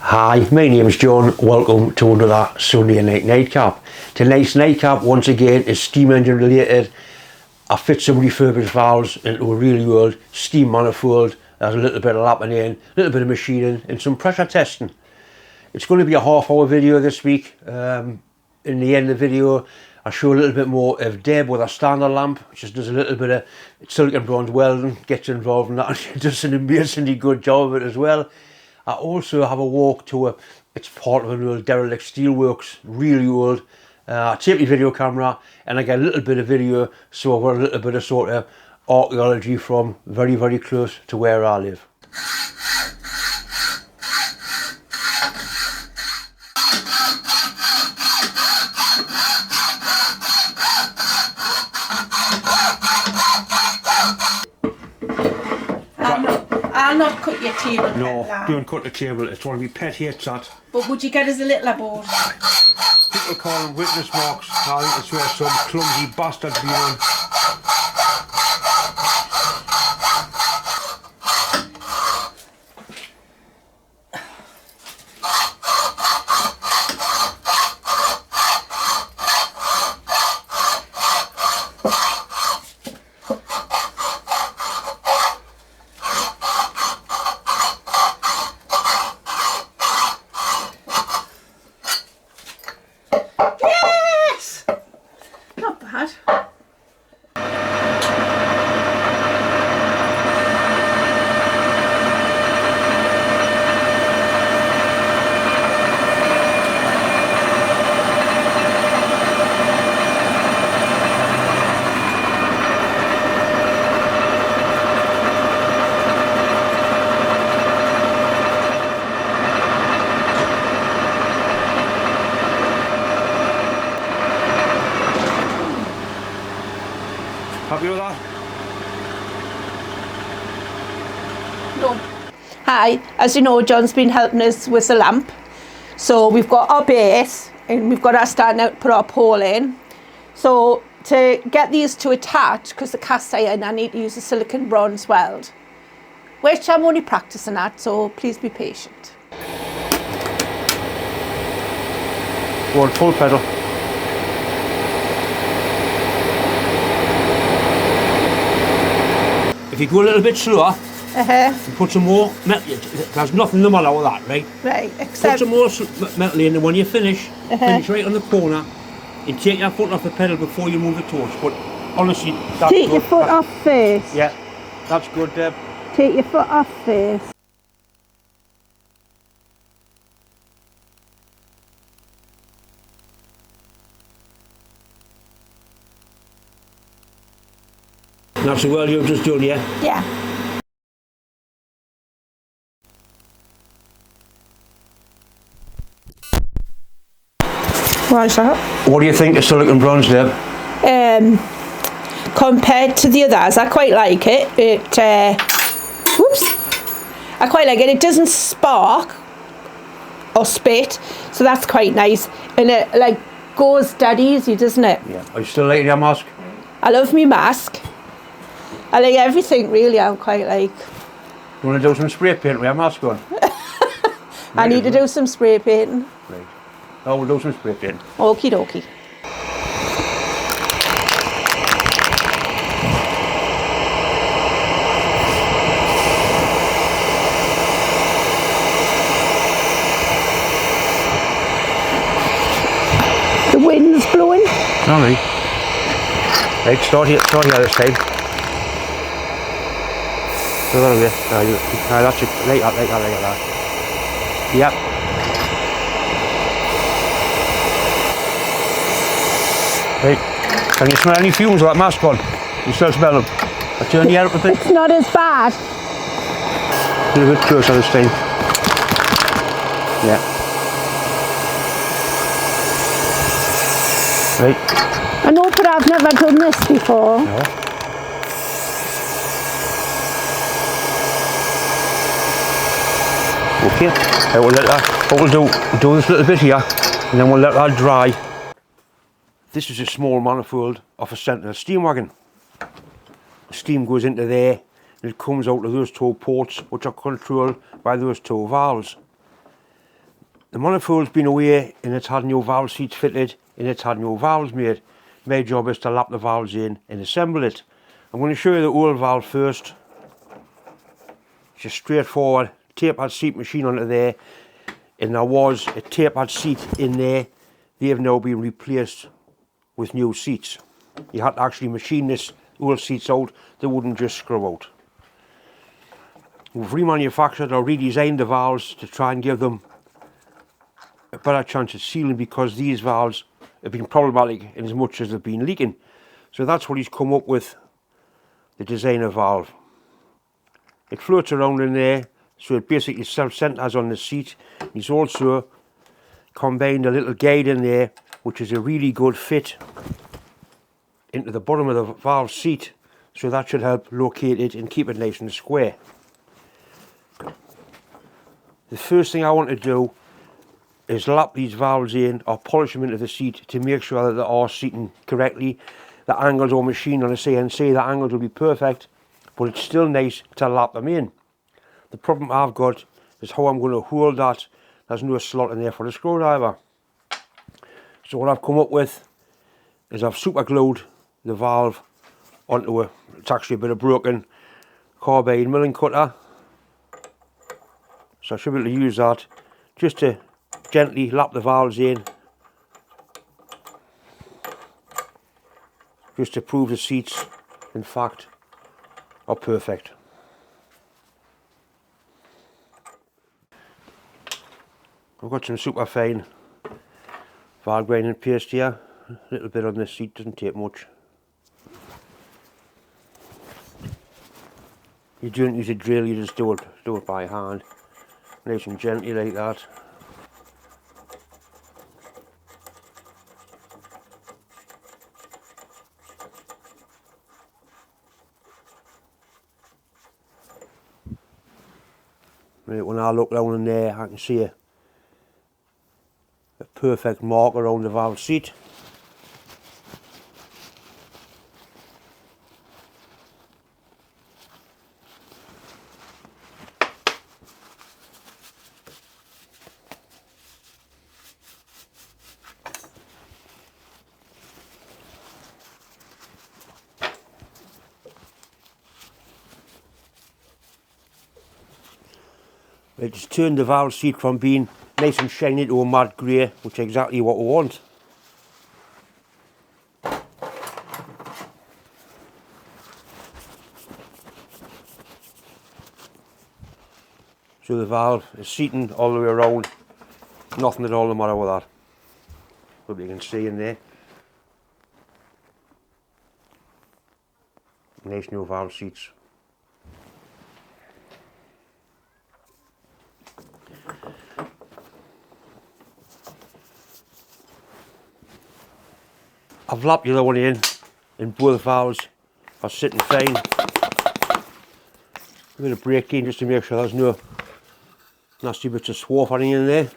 Hi, my name's John. Welcome to another Sunday night nightcap. Tonight's nightcap once again is steam engine related. I fit some refurbished valves into a really old steam manifold. There's a little bit of lapping in, a little bit of machining and some pressure testing. It's going to be a half-hour video this week. In the end of the video I show a little bit more of Deb with a standard lamp, which just does a little bit of silicon bronze welding, gets involved in that and she does an amazingly good job of it as well. I also have a walk tour. It's part of an old derelict steelworks, really old. I take my video camera and I get a little bit of video, so I've got a little bit of sort of archaeology from very, very close to where I live. I'll not cut your table. No, don't cut the table. It's one of my pet hates that. But would you get us a little board? People call them witness marks. I think it's where some clumsy bastard's been on. Happy with that? No. Hi, as you know, John's been helping us with the lamp. So we've got our base and we've got our stand out to put our pole in. So to get these to attach, because the cast iron, I need to use a silicon bronze weld, which I'm only practicing at, so please be patient. Go on, full pedal. If you go a little bit slower, you put some more metal. There's nothing the matter with that, right? Right, except... Put some more metal in, and when you finish, finish right on the corner, and take your foot off the pedal before you move the torch. But honestly, that's Take good. your foot off first. Yeah, that's good, Deb. Take your foot off first. That's the weld you've just done, yeah? Yeah. Why is that? What do you think of silicon bronze, Deb? Compared to the others, I quite like it. I quite like it. It doesn't spark or spit, so that's quite nice. And it like goes dead easy, doesn't it? Yeah. Are you still liking your mask? I love me mask. I like everything really. I'm quite like. You want to do some spray paint with your mask on? I need to do some spray painting. Right. Oh, we'll do some spray painting. Okie dokie. The wind's blowing. All right. Right, start here this side. So that'll be it. That's it. Like that. Yep. Right. Can you smell any fumes with that mask on? You still smell them? I turn the air up a bit. It's not as bad. A little bit closer this time. Yeah. Right. I know, but I've never done this before. No. Okay, we'll let that, what we'll do this little bit here, and then we'll let that dry. This is a small manifold off a SNNC steam wagon. Steam goes into there, and it comes out of those two ports, which are controlled by those two valves. The manifold's been away and it's had new valve seats fitted and it's had new valves made. My job is to lap the valves in and assemble it. I'm going to show you the old valve first. It's just straightforward. Tapered seat machine onto there, and there was a tapered seat in there. They have now been replaced with new seats. You had to actually machine this old seats out. They wouldn't just screw out. We've remanufactured or redesigned the valves to try and give them a better chance of sealing, because these valves have been problematic in as much as they've been leaking. So that's what he's come up with, the designer valve. It floats around in there, so it basically self-centers on the seat. He's also combined a little guide in there, which is a really good fit into the bottom of the valve seat, so that should help locate it and keep it nice and square. The first thing I want to do is lap these valves in or polish them into the seat to make sure that they are seating correctly. The angles are machined on a CNC, the angles will be perfect, but it's still nice to lap them in. The problem I've got is how I'm going to hold that. There's no slot in there for the screwdriver. So what I've come up with is I've super glued the valve onto it's actually a bit of broken carbide milling cutter. So I should be able to use that just to gently lap the valves in, just to prove the seats, in fact, are perfect. I've got some super fine valve grinding paste here. A little bit on this seat, doesn't take much. You don't use a drill, you just do it by hand, nice and gently like that. Right, when I look down in there, I can see a perfect mark around the valve seat. Right, just turn the valve seat from being nice and shiny to a matte grey, which is exactly what we want. So the valve is seating all the way around, nothing at all the matter with that. Hope you can see in there. Nice new valve seats. I've lapped the other one in, and both valves are sitting fine. A bit of brake clean just to make sure there's no nasty bits of swarf or anything in there.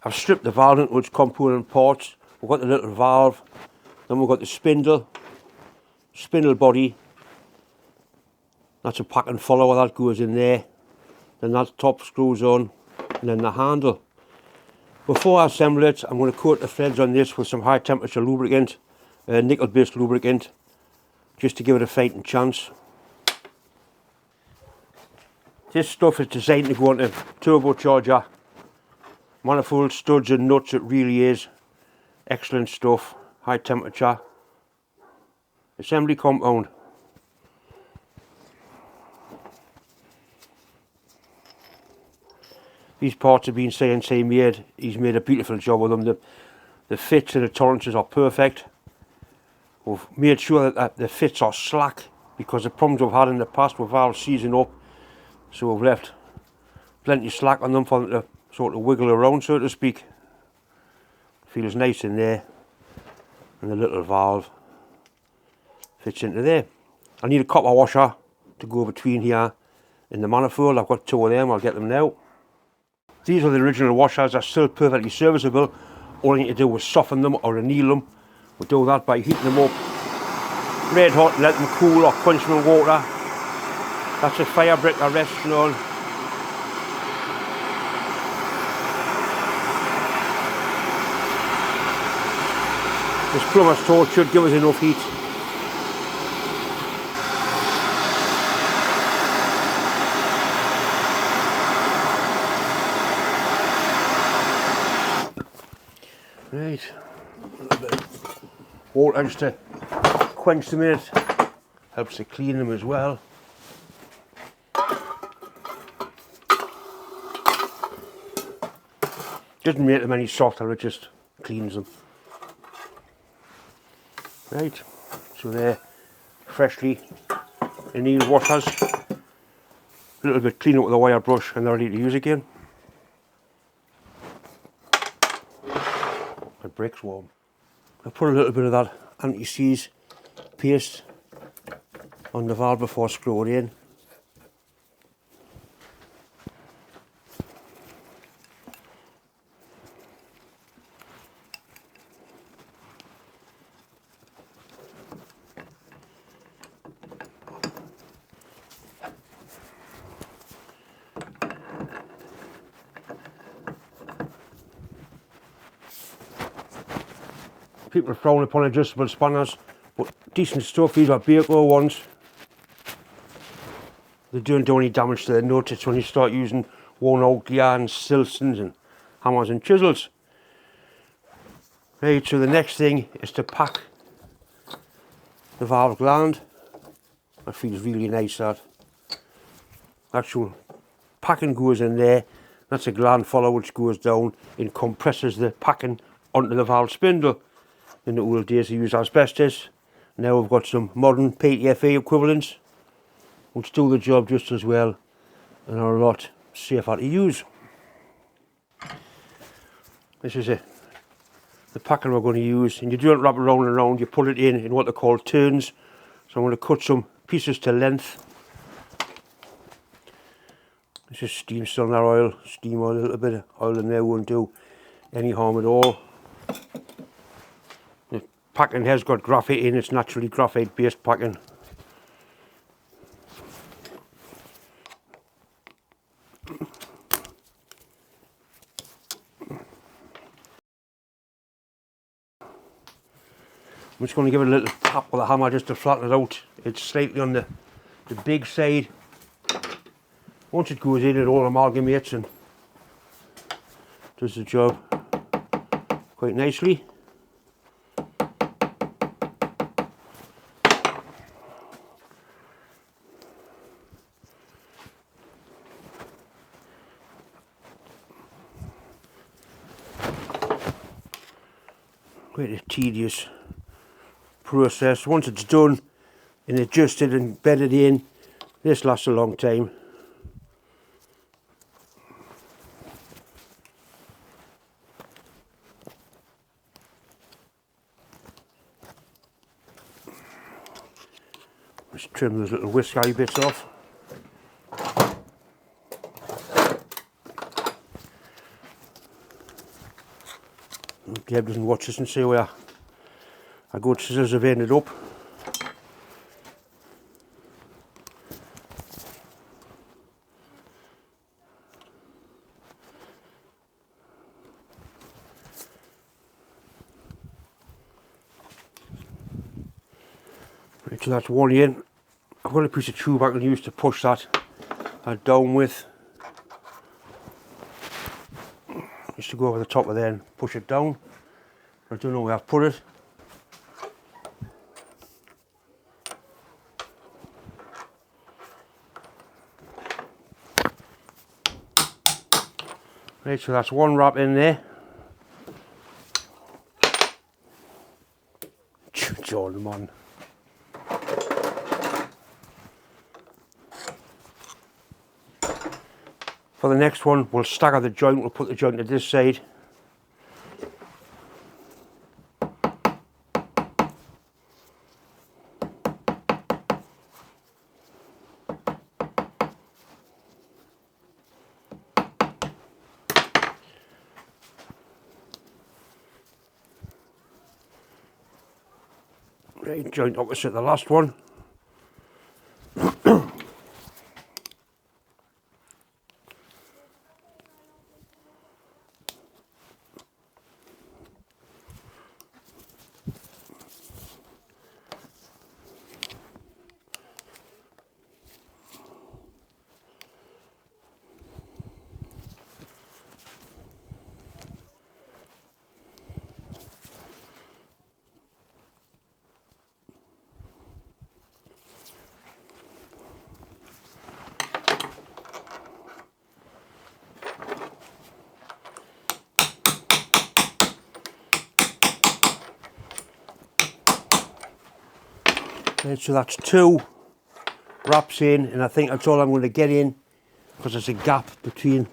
I've stripped the valve into its component parts. We've got the little valve, then we've got the spindle body. That's a pack and follower that goes in there. Then that top screws on, and then the handle. Before I assemble it, I'm going to coat the threads on this with some high temperature lubricant, nickel based lubricant, just to give it a fighting chance. This stuff is designed to go into turbocharger, manifold, studs and nuts. It really is excellent stuff. High temperature assembly compound. These parts have been CNC made. He's made a beautiful job with them. the fits and the tolerances are perfect. We've made sure that the fits are slack, because the problems we've had in the past with valves seizing up, so we've left plenty slack on them for them to sort of wiggle around, so to speak. Feels nice in there, and the little valve fits into there. I need a copper washer to go between here and the manifold. I've got 2 of them, I'll get them now. These are the original washers, they're still perfectly serviceable. All you need to do is soften them or anneal them. We'll do that by heating them up red hot, let them cool or quench them in water. That's a fire brick they're resting on. This plumber's torch should give us enough heat. Right, a little bit of water just to quench them in it, helps to clean them as well. Doesn't make them any softer, it just cleans them. Right, so they're freshly annealed washers. A little bit clean up with a wire brush and they're ready to use again. The brick's warm. I put a little bit of that anti-seize paste on the valve before screwing in. People frown upon adjustable spanners, but decent stuff. These are Baco ones. They don't do any damage to the nut. It's when you start using worn out yarns, Silsons and hammers and chisels. Right, so the next thing is to pack the valve gland. That feels really nice, that. Actual packing goes in there. That's a gland follower which goes down and compresses the packing onto the valve spindle. In the old days they used asbestos. Now we've got some modern PTFE equivalents which do the job just as well and are a lot safer to use. This is the packing we're going to use, and you don't wrap it round and round, you put it in what they call turns. So I'm going to cut some pieces to length. This is steam cylinder oil, steam oil, a little bit of oil in there won't do any harm at all. The packing has got graphite in, it's naturally graphite based packing. I'm just going to give it a little tap with a hammer just to flatten it out. It's slightly on the big side. Once it goes in, it all amalgamates and does the job quite nicely. Quite a tedious process. Once it's done and adjusted and bedded in, this lasts a long time. Just trim those little whisk-eye bits off. Deb doesn't watch this and see where our good scissors have ended up. Right, so that's one in. I've got a piece of tube I can use to push that down with. Just to go over the top of there and push it down. I don't know where I've put it. Right, so that's one wrap in there. John, man. For the next one, we'll stagger the joint. We'll put the joint to this side. Right, joint opposite the last one. Right, so that's 2 wraps in, and I think that's all I'm going to get in, because there's a gap between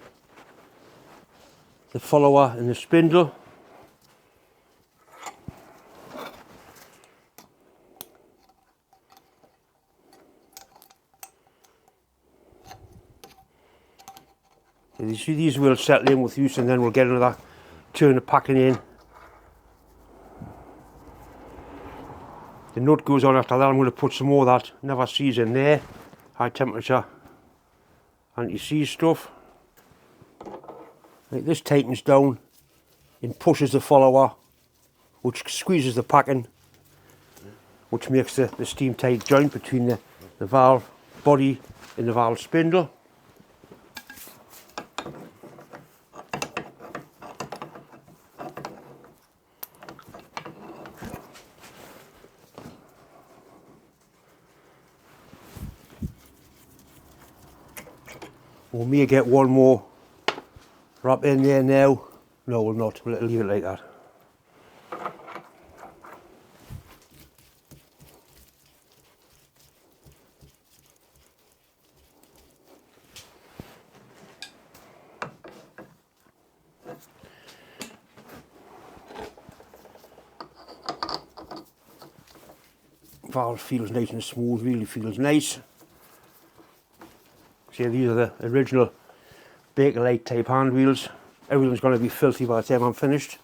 the follower and the spindle. And you see, these will settle in with use, and then we'll get another turn of packing in. The nut goes on after that. I'm going to put some more of that never seize in there, high temperature anti-seize stuff. Right, this tightens down and pushes the follower, which squeezes the packing, which makes the steam tight joint between the valve body and the valve spindle. We may get one more wrap in there now. No, we'll not. We'll leave it like that. Valve feels nice and smooth, really feels nice. See, these are the original Bakelite type hand wheels. Everything's going to be filthy by the time I'm finished.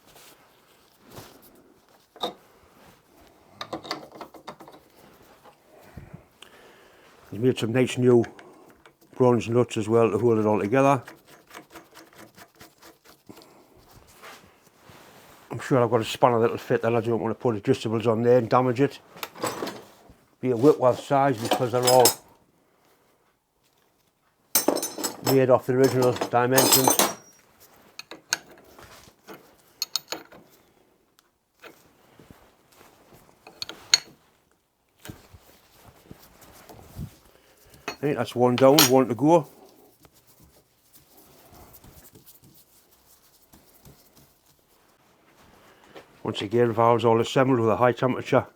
He's made some nice new bronze nuts as well to hold it all together. I'm sure I've got a spanner that'll fit that. I don't want to put adjustables on there and damage it. Be a Whitworth size, because they're all made off the original dimensions. Right, that's one down, one to go. Once again, valves all assembled with a high temperature.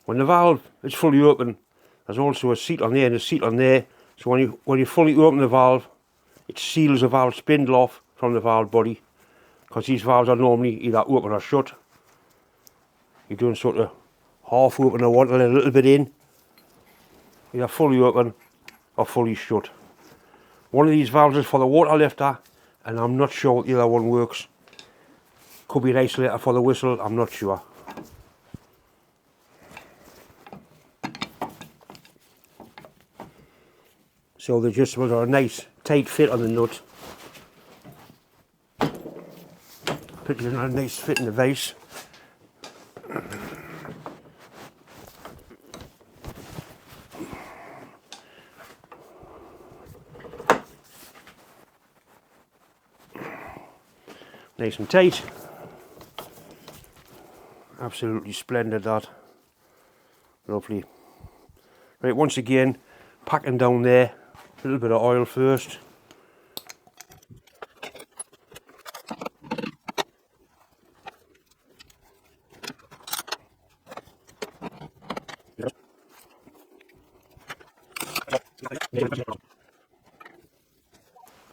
When the valve is fully open, there's also a seat on there and a seat on there. So when you fully open the valve, it seals the valve spindle off from the valve body, because these valves are normally either open or shut. You're doing sort of half open or want a little bit in, either fully open or fully shut. One of these valves is for the water lifter, and I'm not sure what the other one works. Could be an isolator for the whistle, I'm not sure. So the adjustables are a nice tight fit on the nut. Put it in a nice fit in the vise. Nice and tight. Absolutely splendid, that. Lovely. Right, once again, packing down there. A little bit of oil first.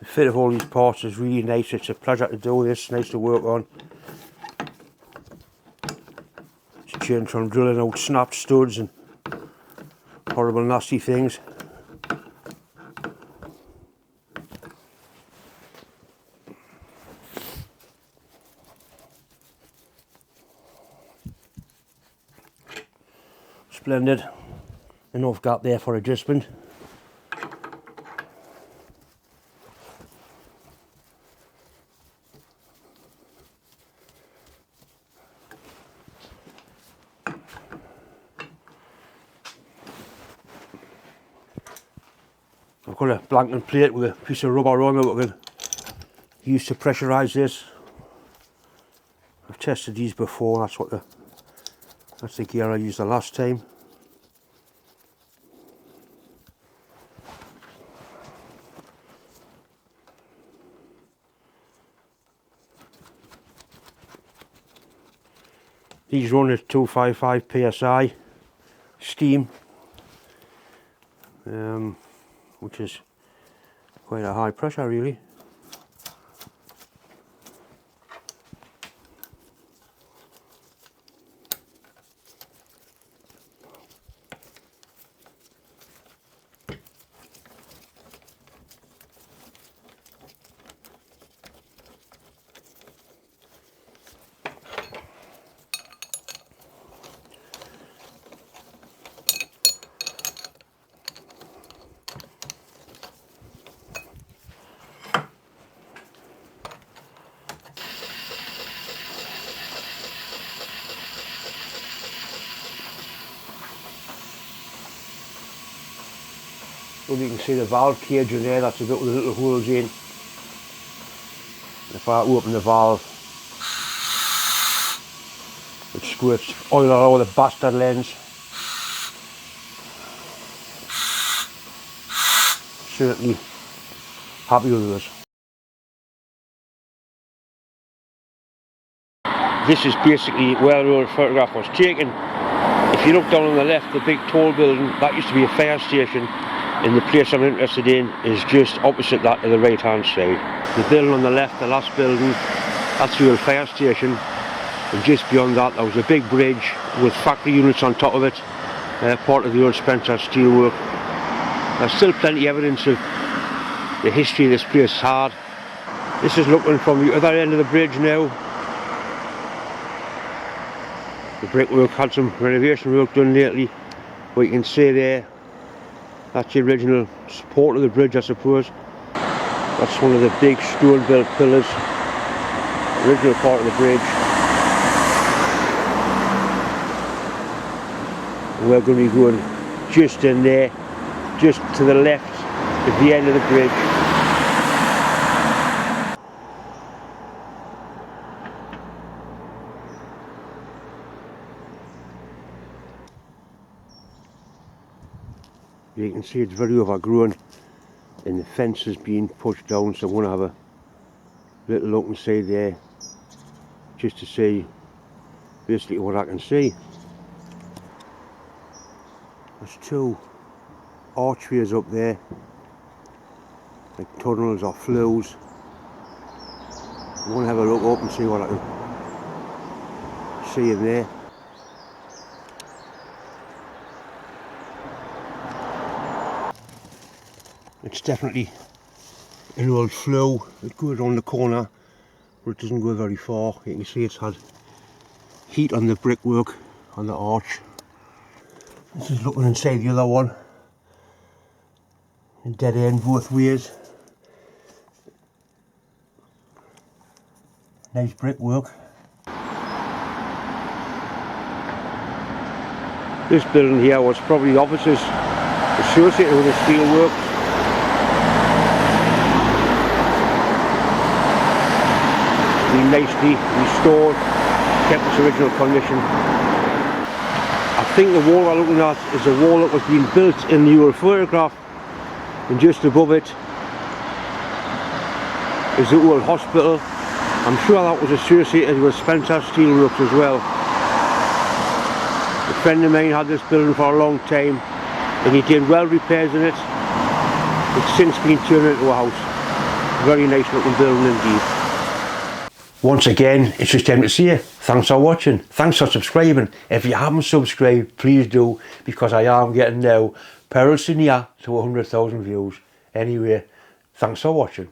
The fit of all these parts is really nice. It's a pleasure to do this, nice to work on. It's changed from drilling out snapped studs and horrible nasty things. Splendid. Enough gap there for adjustment. I've got a blanking plate with a piece of rubber on it that we can use to pressurise this. I've tested these before. That's the gear I used the last time. These run at 255 psi steam, which is quite a high pressure really. Well, you can see the valve cage in there, that's a bit with the little holes in. If I open the valve, it squirts oil all over the bastard lens. Certainly happy with this. This is basically where the old photograph was taken. If you look down on the left, the big tall building, that used to be a fire station. And the place I'm interested in is just opposite that to the right hand side. The building on the left, the last building, that's the old fire station. And just beyond that there was a big bridge with factory units on top of it, part of the old Spencer steelwork. There's still plenty of evidence of the history this place had. This is looking from the other end of the bridge now. The brickwork had some renovation work done lately, but you can see there, that's the original support of the bridge, I suppose. That's one of the big stone built pillars, original part of the bridge. And we're going to be going just in there, just to the left at the end of the bridge. You can see it's very overgrown and the fence is being pushed down, so I'm going to have a little look inside there just to see basically what I can see. There's two archways up there, like tunnels or flues. I'm going to have a look up and see what I can see in there. It's definitely an old flue that goes around the corner, but it doesn't go very far. You can see it's had heat on the brickwork on the arch. This is looking inside the other one. Dead end both ways. Nice brickwork. This building here was probably offices associated with the steelworks. Been nicely restored, kept its original condition. I think the wall we're looking at is a wall that was being built in the old photograph, and just above it is the old hospital. I'm sure that was associated with Spencer Steelworks as well. A friend of mine had this building for a long time, and he did well repairs in it. It's since been turned into a house. Very nice looking building indeed. Once again, it's just time to say thanks for watching, thanks for subscribing. If you haven't subscribed, please do, because I am getting now perilously near to 100,000 views. Anyway, thanks for watching.